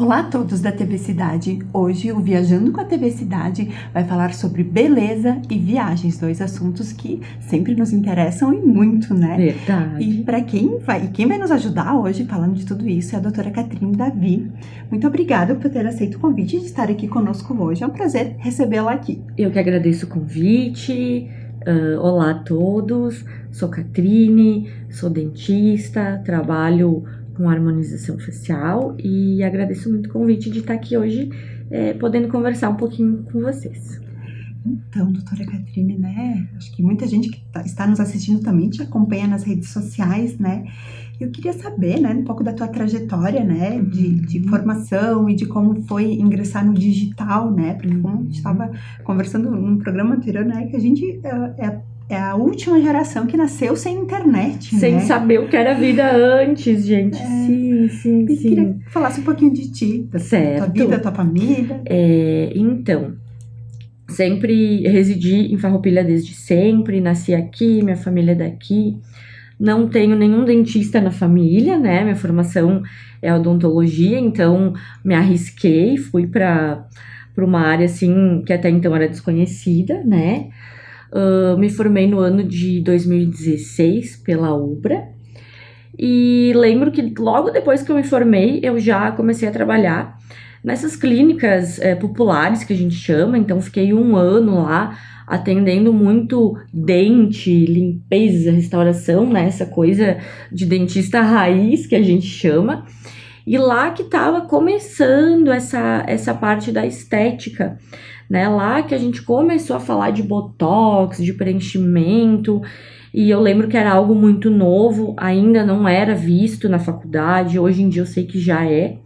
Olá a todos da TV Cidade. Hoje o Viajando com a TV Cidade vai falar sobre beleza e viagens, dois assuntos que sempre nos interessam e muito, né? Verdade. E quem vai nos ajudar hoje falando de tudo isso é a doutora Catrine Davi. Muito obrigada por ter aceito o convite de estar aqui conosco hoje. É um prazer recebê-la aqui. Eu que agradeço o convite. Olá a todos. Sou Catrine, sou dentista, trabalho com harmonização facial e agradeço muito o convite de estar aqui hoje, podendo conversar um pouquinho com vocês. Então, doutora Catrine, né? Acho que muita gente que está nos assistindo também te acompanha nas redes sociais, né? Eu queria saber, né, um pouco da tua trajetória, né, de formação e de como foi ingressar no digital, né? Porque como a gente estava conversando num programa anterior, né, que a gente é a última geração que nasceu sem internet, sem né? saber o que era a vida antes, gente. Sim. Eu queria que falasse um pouquinho de ti, da tua vida, da tua família. Então, sempre residi em Farroupilha desde sempre, nasci aqui, minha família é daqui. Não tenho nenhum dentista na família, né? Minha formação é odontologia, então me arrisquei, fui para uma área assim que até então era desconhecida, né? Me formei no ano de 2016 pela UBRA e lembro que logo depois que eu me formei eu já comecei a trabalhar nessas clínicas populares que a gente chama, então fiquei 1 ano lá atendendo muito dente, limpeza, restauração, né, essa coisa de dentista raiz que a gente chama, e lá que estava começando essa parte da estética, né, lá que a gente começou a falar de botox, de preenchimento, e eu lembro que era algo muito novo, ainda não era visto na faculdade, hoje em dia eu sei que já é.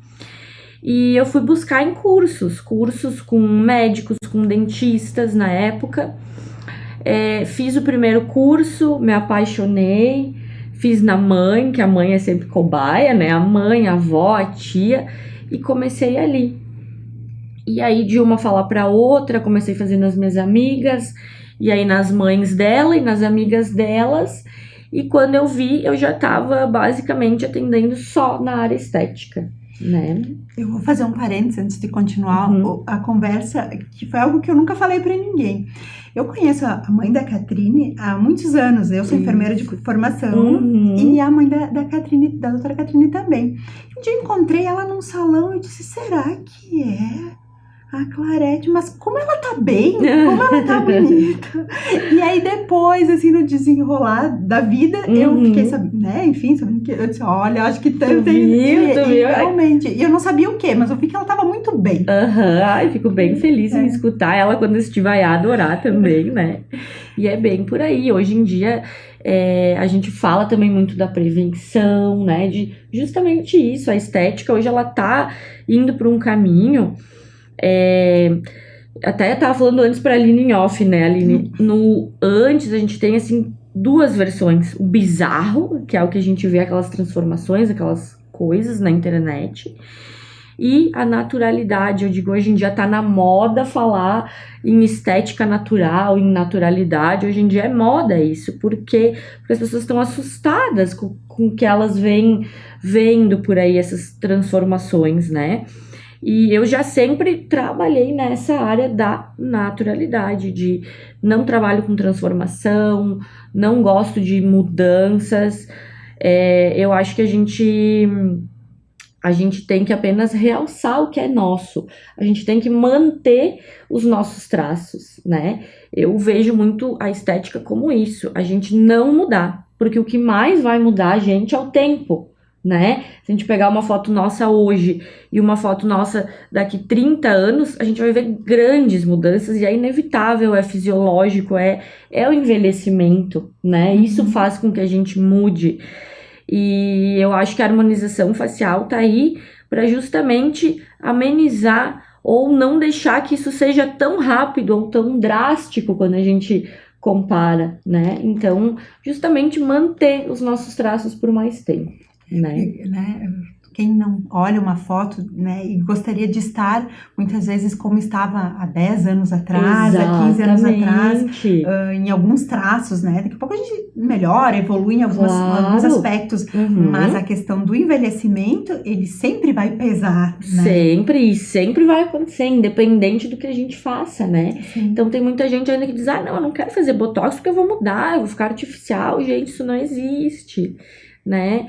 E eu fui buscar em cursos com médicos, com dentistas na época. Fiz o primeiro curso, me apaixonei, fiz na mãe, que a mãe é sempre cobaia, né? A mãe, a avó, a tia, e comecei ali. E aí de uma falar para outra, comecei fazendo as minhas amigas, e aí nas mães dela e nas amigas delas. E quando eu vi, eu já estava basicamente atendendo só na área estética, né? Eu vou fazer um parênteses antes de continuar a conversa, que foi algo que eu nunca falei para ninguém. Eu conheço a mãe da Catrine há muitos anos, eu sou enfermeira de formação, e a mãe da Catrine, da doutora Catrine também. Um dia eu encontrei ela num salão e disse, será que é a Clarete? Mas como ela tá bem, como ela tá bonita. E aí depois, assim, no desenrolar da vida, eu fiquei sabendo, né, enfim, sabendo que eu disse, olha, acho que realmente, e eu não sabia o que, mas eu vi que ela tava muito bem. Ai, fico bem feliz em escutar ela quando estiver a adorar também, né? E é bem por aí, hoje em dia a gente fala também muito da prevenção, né, de justamente isso, a estética hoje ela tá indo por um caminho. Até eu tava falando antes pra Aline em off, né, Aline? Antes a gente tem, assim, 2 versões. O bizarro, que é o que a gente vê, aquelas transformações, aquelas coisas na internet. E a naturalidade, eu digo, hoje em dia tá na moda falar em estética natural, em naturalidade. Hoje em dia é moda isso, porque as pessoas estão assustadas com o que elas vêm vendo por aí, essas transformações, né? E eu já sempre trabalhei nessa área da naturalidade, de não trabalho com transformação, não gosto de mudanças. Eu acho que a gente tem que apenas realçar o que é nosso. A gente tem que manter os nossos traços, né? Eu vejo muito a estética como isso, a gente não mudar, porque o que mais vai mudar a gente é o tempo, né? Se a gente pegar uma foto nossa hoje e uma foto nossa daqui 30 anos, a gente vai ver grandes mudanças e é inevitável, é fisiológico, é o envelhecimento, né? Isso faz com que a gente mude. E eu acho que a harmonização facial tá aí para justamente amenizar ou não deixar que isso seja tão rápido ou tão drástico quando a gente compara, né? Então, justamente manter os nossos traços por mais tempo. Né? quem não olha uma foto, né, e gostaria de estar, muitas vezes, como estava há 10 anos atrás, há 15 anos atrás, em alguns traços, né? Daqui a pouco a gente melhora, evolui em alguns aspectos, mas a questão do envelhecimento, ele sempre vai pesar, né? Sempre vai acontecer, independente do que a gente faça, né? Sim. Então tem muita gente ainda que diz, não, eu não quero fazer botox porque eu vou mudar, eu vou ficar artificial. Gente, isso não existe, né?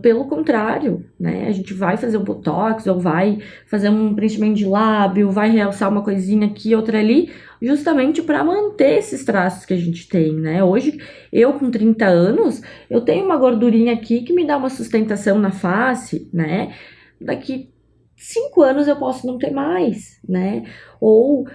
Pelo contrário, né? A gente vai fazer um botox ou vai fazer um preenchimento de lábio, vai realçar uma coisinha aqui, outra ali, justamente para manter esses traços que a gente tem, né? Hoje, eu com 30 anos, eu tenho uma gordurinha aqui que me dá uma sustentação na face, né? Daqui 5 anos eu posso não ter mais, né? Ou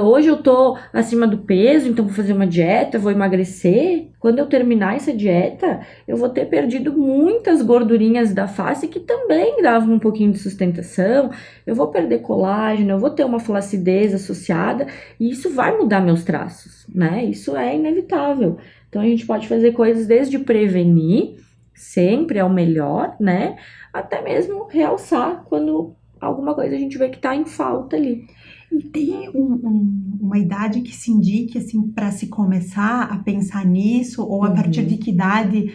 hoje eu tô acima do peso, então vou fazer uma dieta, vou emagrecer. Quando eu terminar essa dieta, eu vou ter perdido muitas gordurinhas da face que também davam um pouquinho de sustentação. Eu vou perder colágeno, eu vou ter uma flacidez associada e isso vai mudar meus traços, né? Isso é inevitável. Então a gente pode fazer coisas desde prevenir, sempre é o melhor, né? Até mesmo realçar quando alguma coisa a gente vê que tá em falta ali. E tem uma idade que se indique, assim, para se começar a pensar nisso? Ou a partir de que idade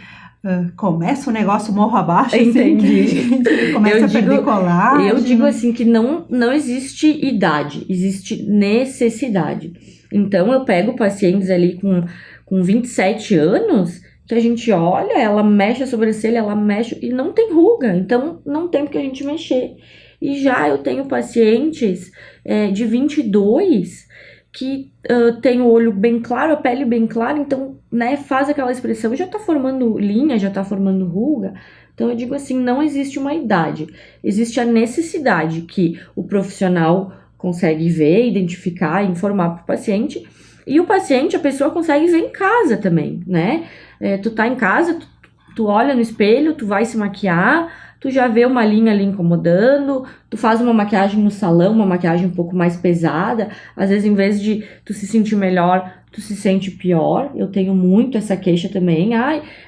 começa o negócio morro abaixo? Entendi. Assim, começa a perder colágeno? Eu digo assim que não existe idade, existe necessidade. Então eu pego pacientes ali com 27 anos... que a gente olha, ela mexe a sobrancelha, ela mexe e não tem ruga, então não tem porque a gente mexer. E já eu tenho pacientes de 22 que tem o olho bem claro, a pele bem clara, então, né, faz aquela expressão, já tá formando linha, já tá formando ruga. Então eu digo assim, não existe uma idade, existe a necessidade que o profissional consegue ver, identificar, informar para o paciente, e o paciente, a pessoa consegue ver em casa também, né? Tu tá em casa, tu olha no espelho, tu vai se maquiar, tu já vê uma linha ali incomodando, tu faz uma maquiagem no salão, uma maquiagem um pouco mais pesada, às vezes em vez de tu se sentir melhor, tu se sente pior. Eu tenho muito essa queixa também,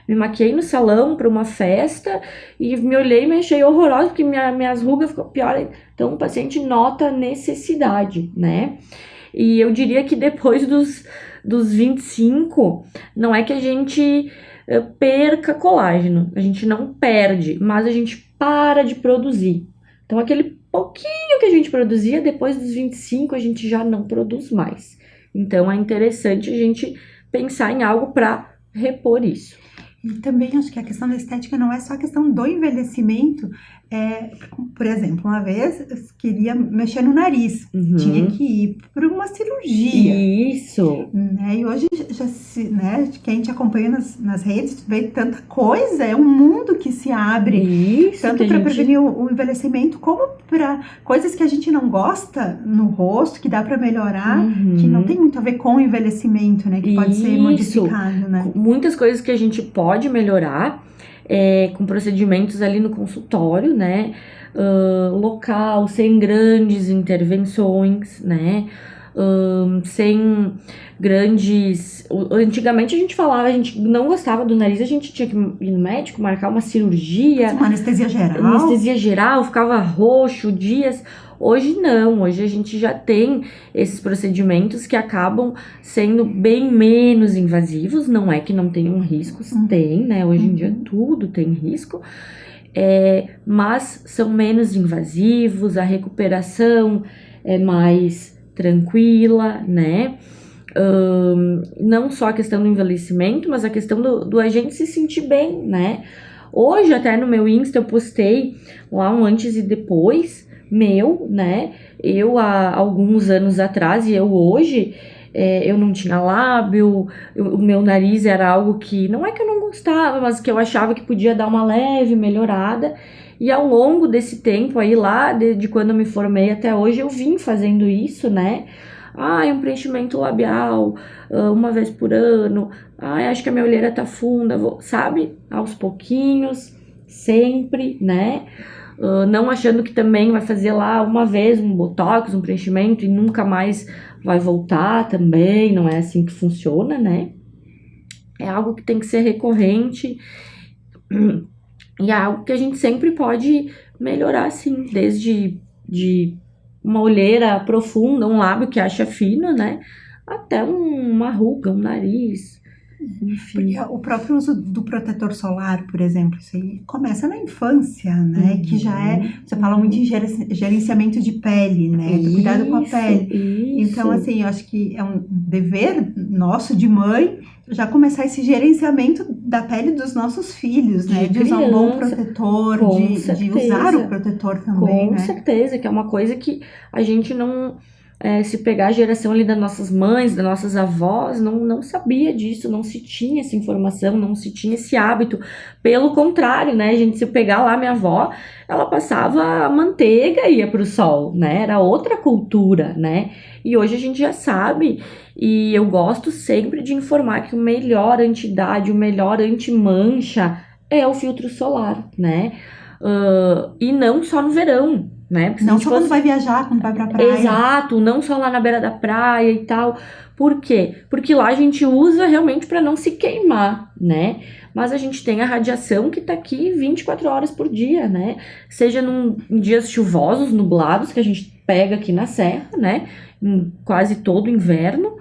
me maquiei no salão para uma festa e me olhei e me achei horrorosa porque minhas rugas ficou pior. Então o paciente nota a necessidade, né? E eu diria que depois dos 25, não é que a gente perca colágeno, a gente não perde, mas a gente para de produzir. Então aquele pouquinho que a gente produzia, depois dos 25 a gente já não produz mais. Então é interessante a gente pensar em algo para repor isso. E também acho que a questão da estética não é só a questão do envelhecimento. Por exemplo, uma vez eu queria mexer no nariz, tinha que ir para uma cirurgia. Isso! Né? E hoje já né, que a gente acompanha nas redes, vê tanta coisa, é um mundo que se abre. Isso, tanto para prevenir o envelhecimento, como para coisas que a gente não gosta no rosto, que dá para melhorar, que não tem muito a ver com o envelhecimento, né? Que pode ser modificado, né? Muitas coisas que a gente pode melhorar com procedimentos ali no consultório, né? Local, sem grandes intervenções, né? Sem grandes... Antigamente a gente falava, a gente não gostava do nariz, a gente tinha que ir no médico, marcar uma cirurgia. Uma anestesia geral. Anestesia geral, ficava roxo dias. Hoje não, hoje a gente já tem esses procedimentos que acabam sendo bem menos invasivos, não é que não tenham riscos, tem, né? Hoje em dia tudo tem risco, mas são menos invasivos, a recuperação é mais tranquila, né? Não só a questão do envelhecimento, mas a questão do a gente se sentir bem, né? Hoje até no meu Insta eu postei lá um antes e depois, né? Eu há alguns anos atrás e eu hoje, eu não tinha lábio, o meu nariz era algo que, não é que eu não gostava, mas que eu achava que podia dar uma leve melhorada. E ao longo desse tempo aí lá, de quando eu me formei até hoje, eu vim fazendo isso, né? Um preenchimento labial, uma vez por ano. Acho que a minha olheira tá funda, sabe? Aos pouquinhos, sempre, né? Não achando que também vai fazer lá uma vez um botox, um preenchimento e nunca mais vai voltar também, não é assim que funciona, né? É algo que tem que ser recorrente e é algo que a gente sempre pode melhorar, sim, desde de uma olheira profunda, um lábio que acha fino, né? Até uma ruga, um nariz, enfim. Porque o próprio uso do protetor solar, por exemplo, isso aí começa na infância, né? Que já é, você fala muito em gerenciamento de pele, né? Do cuidado com a pele. Então, assim, eu acho que é um dever nosso de mãe já começar esse gerenciamento da pele dos nossos filhos, né? De usar um bom protetor, de usar o protetor também, né? Com certeza, que é uma coisa que a gente não... se pegar a geração ali das nossas mães, das nossas avós, não sabia disso, não se tinha essa informação, não se tinha esse hábito. Pelo contrário, né? A gente, se pegar lá minha avó, ela passava a manteiga e ia pro sol, né? Era outra cultura, né? E hoje a gente já sabe, e eu gosto sempre de informar que o melhor anti-idade, o melhor anti-mancha é o filtro solar, né? E não só no verão, né? Porque não só quando vai viajar, quando vai pra praia. Exato, não só lá na beira da praia e tal. Por quê? Porque lá a gente usa realmente para não se queimar, né? Mas a gente tem a radiação que tá aqui 24 horas por dia, né? Seja em dias chuvosos, nublados, que a gente pega aqui na serra, né? Em quase todo inverno.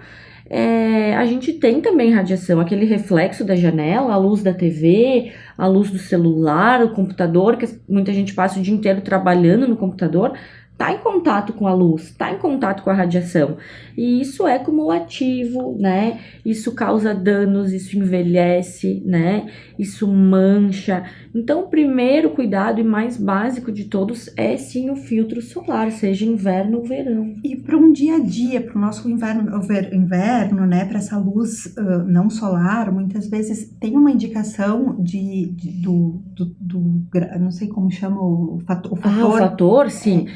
A gente tem também radiação, aquele reflexo da janela, a luz da TV, a luz do celular, o computador, que muita gente passa o dia inteiro trabalhando no computador, tá em contato com a luz, tá em contato com a radiação. E isso é cumulativo, né? Isso causa danos, isso envelhece, né? Isso mancha. Então, o primeiro cuidado e mais básico de todos é sim o filtro solar, seja inverno ou verão. E para um dia a dia, para o nosso inverno, né? Para essa luz não solar, muitas vezes tem uma indicação do não sei como chama o fator. O fator, sim.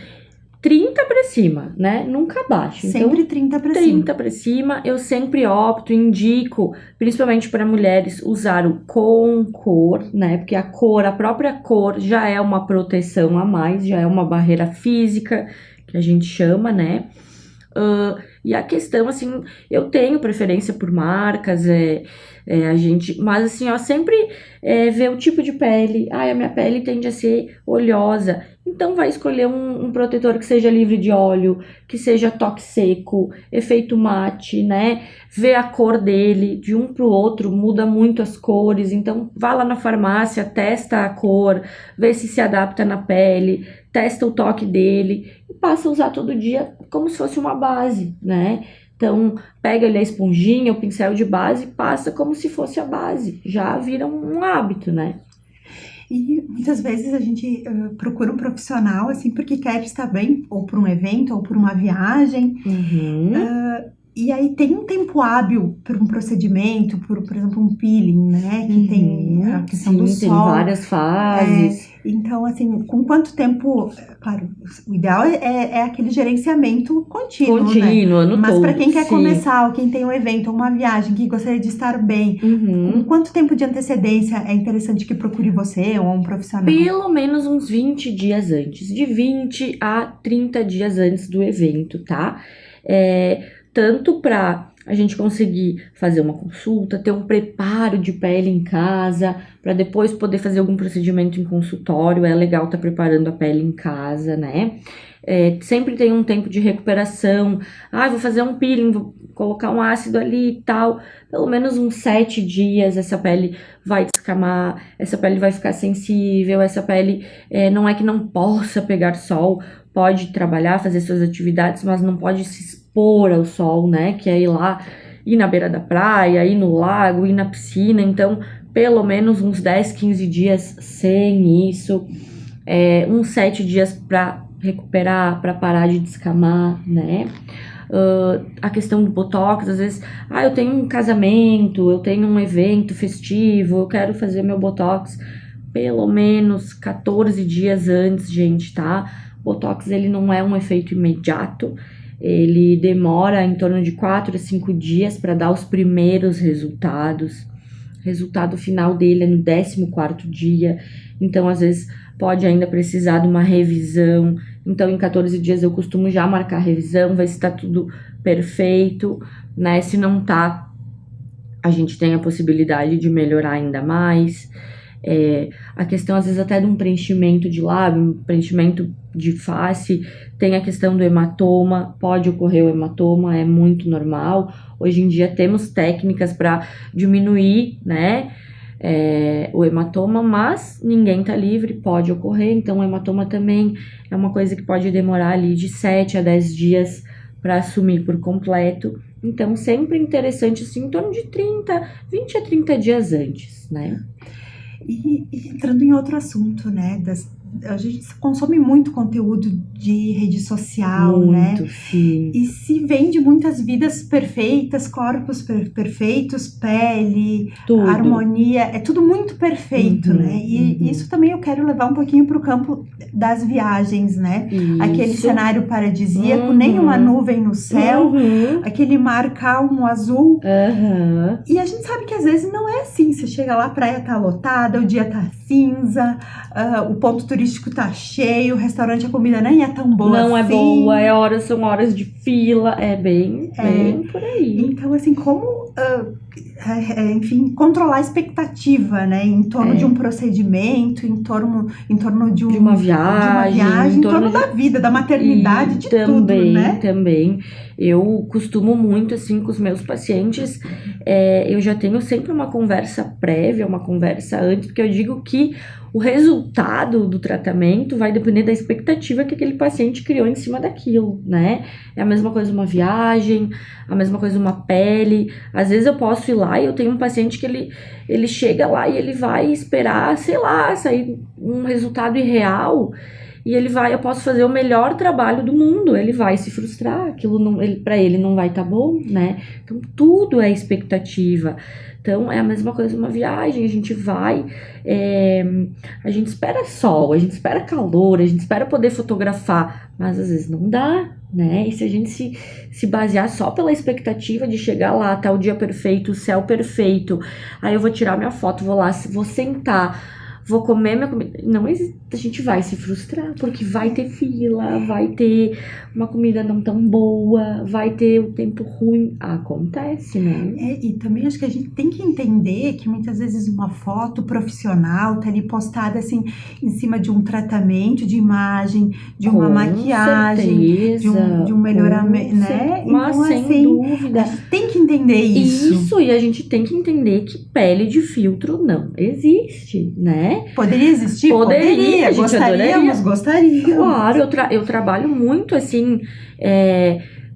30 para cima, né? Nunca abaixo. Sempre 30 para cima. 30 para cima, eu sempre indico, principalmente para mulheres, usar o com cor, né? Porque a própria cor já é uma proteção a mais, já é uma barreira física, que a gente chama, né? E a questão, assim, eu tenho preferência por marcas, mas assim, ó, sempre ver o tipo de pele. A minha pele tende a ser oleosa, então vai escolher um protetor que seja livre de óleo, que seja toque seco, efeito mate, né? Ver a cor dele, de um pro outro, muda muito as cores, então vá lá na farmácia, testa a cor, vê se adapta na pele, testa o toque dele e passa a usar todo dia como se fosse uma base, né? Então, pega ali a esponjinha, o pincel de base e passa como se fosse a base. Já vira um hábito, né? E muitas vezes a gente procura um profissional, assim, porque quer estar bem, ou por um evento, ou por uma viagem. E aí tem um tempo hábil para um procedimento, por exemplo, um peeling, né? Que tem a questão do sol. Tem várias fases. Então, assim, com quanto tempo... Claro, o ideal é aquele gerenciamento contínuo, né? Ano Mas todo, para quem quer começar, ou quem tem um evento, ou uma viagem, que gostaria de estar bem, com quanto tempo de antecedência é interessante que procure você ou um profissional? Pelo menos uns 20 dias antes. De 20 a 30 dias antes do evento, tá? Tanto para a gente conseguir fazer uma consulta, ter um preparo de pele em casa, para depois poder fazer algum procedimento em consultório. É legal estar preparando a pele em casa, né? Sempre tem um tempo de recuperação. Vou fazer um peeling, vou colocar um ácido ali e tal. Pelo menos uns 7 dias essa pele vai descamar, essa pele vai ficar sensível, essa pele não é que não possa pegar sol, pode trabalhar, fazer suas atividades, mas não pode se expor ao sol, né? Que é ir na beira da praia, ir no lago, ir na piscina. Então, pelo menos uns 10, 15 dias sem isso. Uns 7 dias para recuperar, para parar de descamar, né? A questão do botox, às vezes, eu tenho um casamento, eu tenho um evento festivo, eu quero fazer meu botox. Pelo menos 14 dias antes, gente, tá? Botox, ele não é um efeito imediato, ele demora em torno de 4 a 5 dias para dar os primeiros resultados. O resultado final dele é no 14º dia, então às vezes pode ainda precisar de uma revisão. Então em 14 dias eu costumo já marcar a revisão, ver se está tudo perfeito, né? Se não tá, a gente tem a possibilidade de melhorar ainda mais. A questão, às vezes, até de um preenchimento de lábio, um preenchimento de face, tem a questão do hematoma, pode ocorrer o hematoma, é muito normal. Hoje em dia temos técnicas para diminuir, né, o hematoma, mas ninguém tá livre, pode ocorrer, então o hematoma também é uma coisa que pode demorar ali de 7 a 10 dias para assumir por completo. Então, sempre interessante, assim, em torno de 20 a 30 dias antes, né? E entrando em outro assunto, né, a gente consome muito conteúdo de rede social, né? Muito, sim. E se vende muitas vidas perfeitas, corpos perfeitos, pele, Tudo. harmonia, é tudo muito perfeito, né? E isso também eu quero levar um pouquinho para o campo das viagens, né? Isso. Aquele cenário paradisíaco, nenhuma nuvem no céu, aquele mar calmo, azul. E a gente sabe que às vezes não é assim. Você chega lá, a praia tá lotada, o dia tá cinza, o ponto turístico tá cheio, o restaurante, a comida nem é tão boa assim. Não é boa, são horas de fila, bem por aí. Então, assim, como, enfim, controlar a expectativa, né, em torno de um procedimento, em torno de uma viagem, em torno da vida, da maternidade, de tudo, né? Também, eu costumo muito, assim, com os meus pacientes, eu já tenho sempre uma conversa prévia, uma conversa antes, porque eu digo que o resultado do tratamento vai depender da expectativa que aquele paciente criou em cima daquilo, né? É a mesma coisa uma viagem, a mesma coisa uma pele. Às vezes eu posso ir lá e eu tenho um paciente que ele chega lá e ele vai esperar, sei lá, sair um resultado irreal. E eu posso fazer o melhor trabalho do mundo, ele vai se frustrar, aquilo para ele não vai estar bom, né? Então tudo é expectativa. Então é a mesma coisa uma viagem, a gente vai, a gente espera sol, a gente espera calor, a gente espera poder fotografar, mas às vezes não dá, né? E se a gente se basear só pela expectativa de chegar lá, tá o dia perfeito, o céu perfeito, aí eu vou tirar minha foto, vou lá, vou sentar, vou comer minha comida. Não existe, a gente vai se frustrar, porque vai ter fila, vai ter uma comida não tão boa, vai ter o tempo ruim. Acontece, né? E também acho que a gente tem que entender que muitas vezes uma foto profissional tá ali postada assim em cima de um tratamento de imagem, de uma maquiagem, certeza, de um melhoramento, né? Mas então, sem assim, dúvida. A gente tem que entender isso. E a gente tem que entender que pele de filtro não existe, né? Poderia existir? Poderia. A gente Gostaríamos. Claro, eu trabalho muito assim,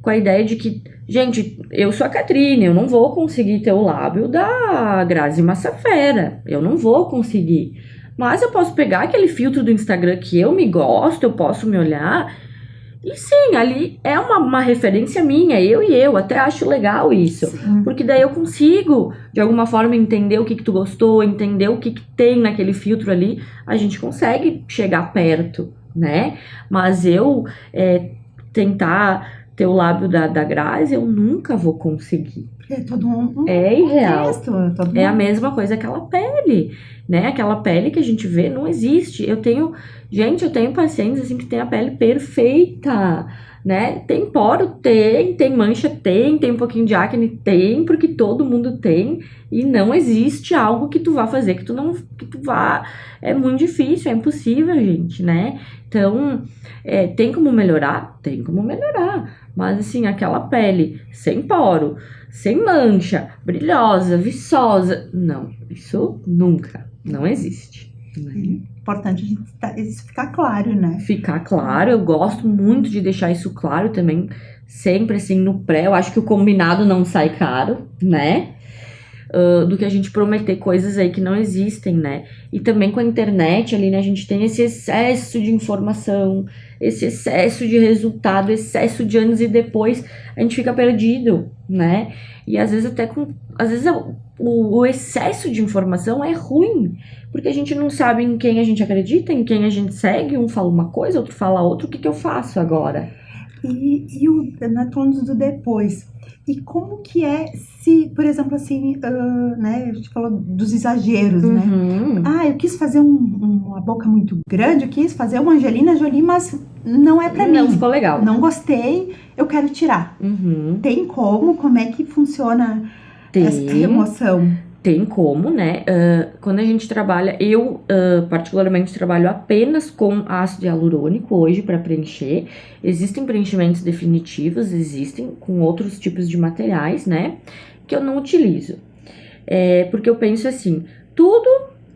com a ideia de que, gente, eu sou a Catrine, eu não vou conseguir ter o lábio da Grazi Massafera, eu não vou conseguir. Mas eu posso pegar aquele filtro do Instagram que eu me gosto, eu posso me olhar. E sim, ali é uma referência minha, eu até acho legal isso. Sim. Porque daí eu consigo, de alguma forma, entender o que tu gostou, entender o que tem naquele filtro ali, a gente consegue chegar perto, né? Mas eu tentar ter o lábio da Grazi, eu nunca vou conseguir. É todo um irreal. Contexto, a mesma coisa aquela pele, né? Aquela pele que a gente vê não existe. Eu tenho pacientes assim que tem a pele perfeita, né? Tem poro, tem mancha, tem um pouquinho de acne, tem, porque todo mundo tem, e não existe algo que tu vá fazer que tu vá. É muito difícil, é impossível, gente, né? Então, tem como melhorar? Tem como melhorar. Mas assim, aquela pele sem poro, sem mancha, brilhosa, viçosa, não, isso nunca, não existe. Né? Importante isso ficar claro, né? Ficar claro, eu gosto muito de deixar isso claro também, sempre assim no pré, eu acho que o combinado não sai caro, né? Do que a gente prometer coisas aí que não existem, né? E também com a internet ali, né? A gente tem esse excesso de informação, esse excesso de resultado, excesso de anos e depois a gente fica perdido, né? E às vezes o excesso de informação é ruim, porque a gente não sabe em quem a gente acredita, em quem a gente segue, um fala uma coisa, outro fala outra, o que eu faço agora? E nós falamos do depois. E como que é se, por exemplo, assim, né, a gente falou dos exageros, né? Eu quis fazer uma boca muito grande, eu quis fazer uma Angelina Jolie, mas não é pra mim. Não ficou legal. Não gostei, eu quero tirar. Tem como? Como é que funciona essa remoção? Tem como, né? Quando a gente trabalha, eu particularmente trabalho apenas com ácido hialurônico hoje para preencher. Existem preenchimentos definitivos, existem com outros tipos de materiais, né? Que eu não utilizo. Porque eu penso assim, tudo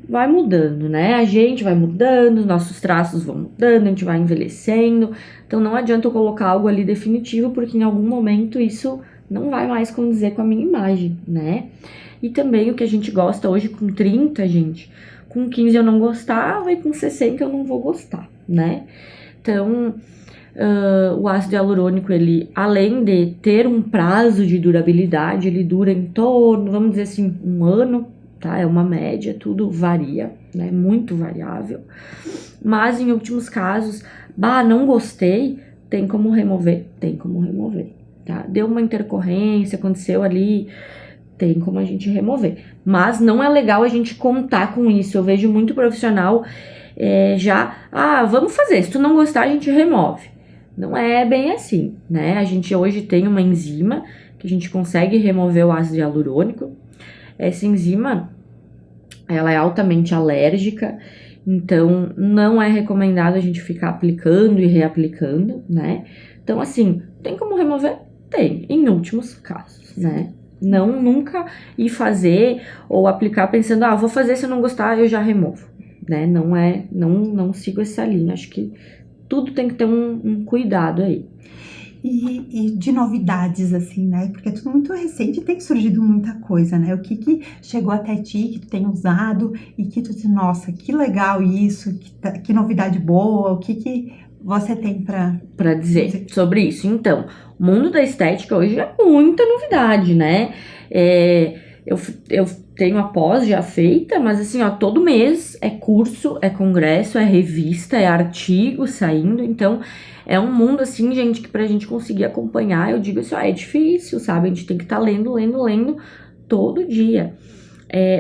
vai mudando, né? A gente vai mudando, nossos traços vão mudando, a gente vai envelhecendo. Então não adianta eu colocar algo ali definitivo, porque em algum momento isso não vai mais condizer com a minha imagem, né? E também o que a gente gosta hoje com 30, gente, com 15 eu não gostava e com 60 eu não vou gostar, né? Então, o ácido hialurônico, ele, além de ter um prazo de durabilidade, ele dura em torno, vamos dizer assim, 1 ano, tá? É uma média, tudo varia, né? Muito variável. Mas em últimos casos, não gostei, tem como remover, tá? Deu uma intercorrência, aconteceu ali, tem como a gente remover. Mas não é legal a gente contar com isso. Eu vejo muito profissional vamos fazer, se tu não gostar, a gente remove. Não é bem assim, né? A gente hoje tem uma enzima que a gente consegue remover o ácido hialurônico. Essa enzima, ela é altamente alérgica, então não é recomendado a gente ficar aplicando e reaplicando, né? Então, assim, tem como remover? Tem, em últimos casos, né? Não nunca ir fazer ou aplicar pensando, vou fazer, se eu não gostar, eu já removo, né? Não sigo essa linha. Acho que tudo tem que ter um cuidado aí. E de novidades, assim, né? Porque é tudo muito recente e tem surgido muita coisa, né? O que chegou até ti, que tu tem usado e que tu diz, nossa, que legal isso, que novidade boa, o que você tem para dizer sobre isso? Então, o mundo da estética hoje é muita novidade, né? Eu tenho a pós já feita, mas assim, todo mês é curso, é congresso, é revista, é artigo saindo, então é um mundo assim, gente, que pra gente conseguir acompanhar, eu digo assim, é difícil, sabe? A gente tem que estar lendo todo dia.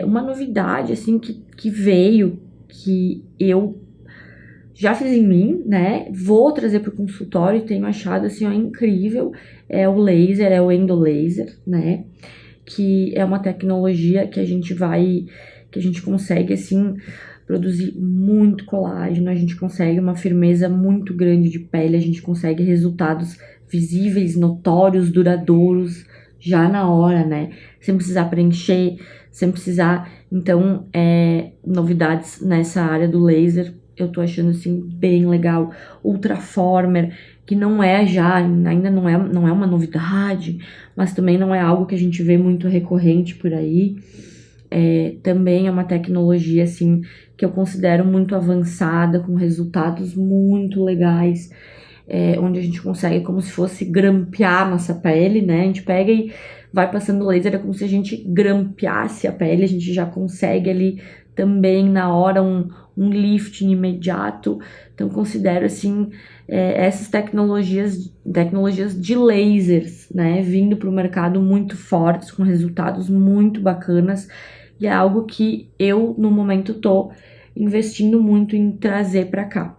Uma novidade, assim, que veio, que eu já fiz em mim, né? Vou trazer para o consultório e tenho achado assim, incrível. É o laser, é o endolaser, né? Que é uma tecnologia que a gente consegue assim produzir muito colágeno, a gente consegue uma firmeza muito grande de pele, a gente consegue resultados visíveis, notórios, duradouros já na hora, né? Sem precisar preencher, sem precisar. Então, novidades nessa área do laser, eu tô achando assim bem legal. Ultraformer, que não é ainda não é uma novidade, mas também não é algo que a gente vê muito recorrente por aí. Também é uma tecnologia assim que eu considero muito avançada, com resultados muito legais, onde a gente consegue como se fosse grampear nossa pele, né? A gente pega e vai passando o laser, é como se a gente grampeasse a pele, a gente já consegue ali também na hora um lifting imediato. Então considero assim essas tecnologias de lasers, né, vindo para o mercado muito fortes, com resultados muito bacanas, e é algo que eu no momento tô investindo muito em trazer para cá.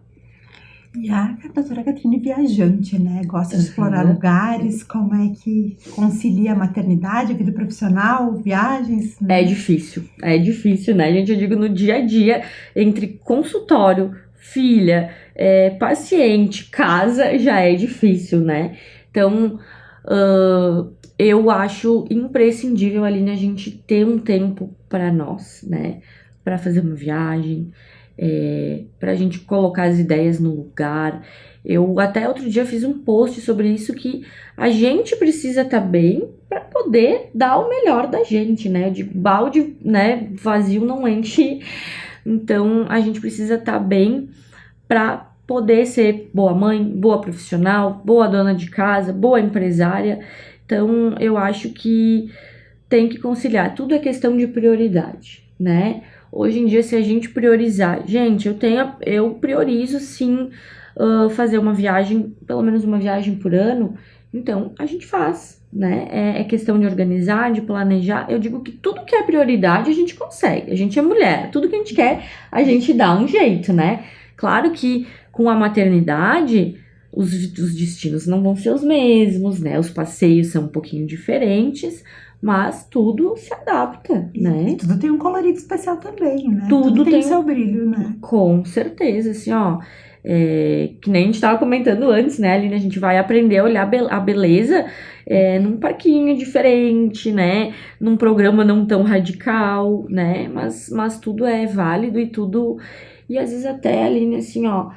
E a doutora Catrine viajante, né? Gosta de explorar lugares. Como é que concilia a maternidade, a vida profissional, viagens? Né? É difícil, né, gente? Eu digo no dia a dia, entre consultório, filha, paciente, casa, já é difícil, né? Então, eu acho imprescindível, Aline, a gente ter um tempo para nós, né? Para fazer uma viagem, pra gente colocar as ideias no lugar. Eu até outro dia fiz um post sobre isso, que a gente precisa estar bem para poder dar o melhor da gente, né? De balde, né, vazio não enche. Então a gente precisa estar bem para poder ser boa mãe, boa profissional, boa dona de casa, boa empresária. Então eu acho que tem que conciliar, tudo é questão de prioridade, né? Hoje em dia, se a gente priorizar, gente, eu priorizo sim fazer uma viagem, pelo menos uma viagem por ano, então a gente faz, né? É questão de organizar, de planejar. Eu digo que tudo que é prioridade a gente consegue, a gente é mulher, tudo que a gente quer a gente dá um jeito, né? Claro que com a maternidade os destinos não vão ser os mesmos, né? Os passeios são um pouquinho diferentes, Mas tudo se adapta, né? E tudo tem um colorido especial também, né? Tudo tem tem o seu brilho, né? Com certeza, assim, ó. Que nem a gente tava comentando antes, né, Aline? A gente vai aprender a olhar a beleza num parquinho diferente, né? Num programa não tão radical, né? Mas tudo é válido e tudo. E às vezes até, Aline, assim, ó,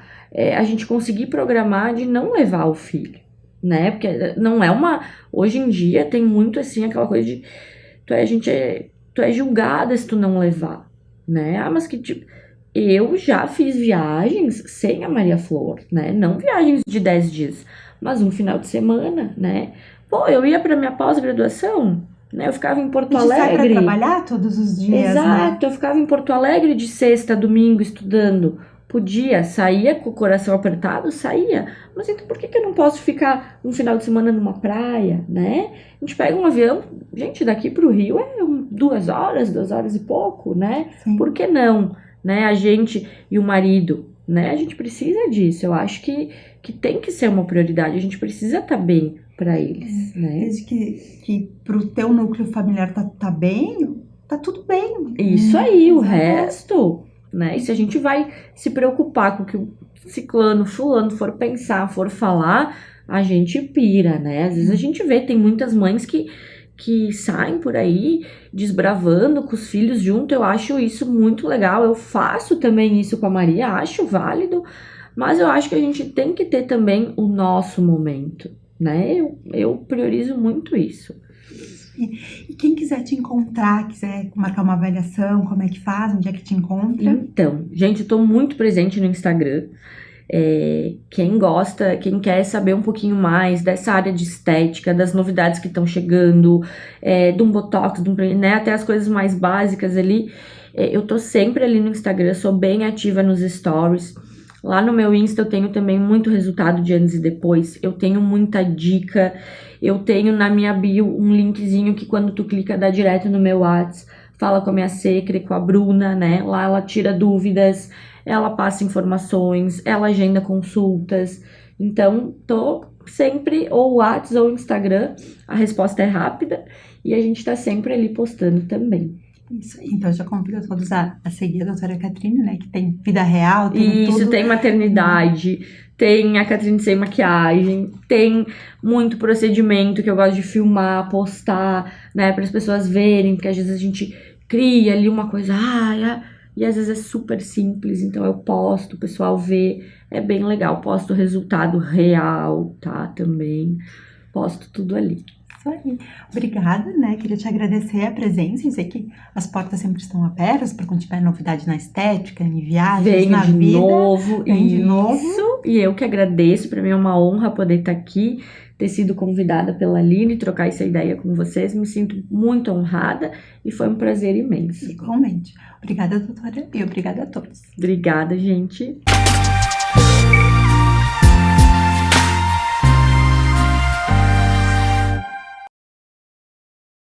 a gente conseguir programar de não levar o filho, né? Porque não é uma. Hoje em dia tem muito assim aquela coisa de tu é julgada se tu não levar, né? Ah, mas que tipo. Eu já fiz viagens sem a Maria Flor, né? Não viagens de 10 dias, mas um final de semana, né? Pô, eu ia para minha pós-graduação, né? Eu ficava em Porto A gente sai para Alegre. trabalhar todos os dias, Exato, eu ficava em Porto Alegre de sexta a domingo estudando. Podia, saía com o coração apertado, saía. Mas então por que que eu não posso ficar um final de semana numa praia, né? A gente pega um avião, gente, daqui para o Rio é 2 horas e pouco, né? Sim. Por que não? Né? A gente e o marido, né? A gente precisa disso. Eu acho que tem que ser uma prioridade. A gente precisa estar bem para eles, né? Desde que pro teu núcleo familiar tá bem, tá tudo bem. Isso aí, o Exato. resto, né? E se a gente vai se preocupar com o que o ciclano, fulano for pensar, for falar, a gente pira, né? Às vezes a gente vê, tem muitas mães que saem por aí desbravando com os filhos junto. Eu acho isso muito legal. Eu faço também isso com a Maria, acho válido, mas eu acho que a gente tem que ter também o nosso momento, né? Eu priorizo muito isso. E quem quiser te encontrar, quiser marcar uma avaliação, como é que faz, onde é que te encontra? Então, gente, eu tô muito presente no Instagram. Quem gosta, quem quer saber um pouquinho mais dessa área de estética, das novidades que estão chegando, de um botox, né, até as coisas mais básicas ali, eu tô sempre ali no Instagram, sou bem ativa nos stories. Lá no meu Insta eu tenho também muito resultado de antes e depois, eu tenho muita dica, eu tenho na minha bio um linkzinho que quando tu clica dá direto no meu WhatsApp, fala com a minha secre, com a Bruna, né, lá ela tira dúvidas, ela passa informações, ela agenda consultas. Então, tô sempre ou WhatsApp ou Instagram, a resposta é rápida e a gente tá sempre ali postando também. Isso aí, então já convido todos a seguir a doutora Catrine, né, que tem vida real, tem Isso, tudo. tem maternidade, tem a Catrine sem maquiagem, tem muito procedimento que eu gosto de filmar, postar, né, para as pessoas verem, porque às vezes a gente cria ali uma coisa, e às vezes é super simples, então eu posto, o pessoal vê, é bem legal, posto o resultado real, tá, também, posto tudo ali. Isso aí. Obrigada, né? Queria te agradecer a presença e sei que as portas sempre estão abertas para quando tiver novidade na estética, em viagens, na vida. Vem de novo. Isso. E eu que agradeço, para mim é uma honra poder estar aqui, ter sido convidada pela Aline, trocar essa ideia com vocês. Me sinto muito honrada e foi um prazer imenso. Igualmente. Obrigada, doutora, e obrigada a todos. Obrigada, gente.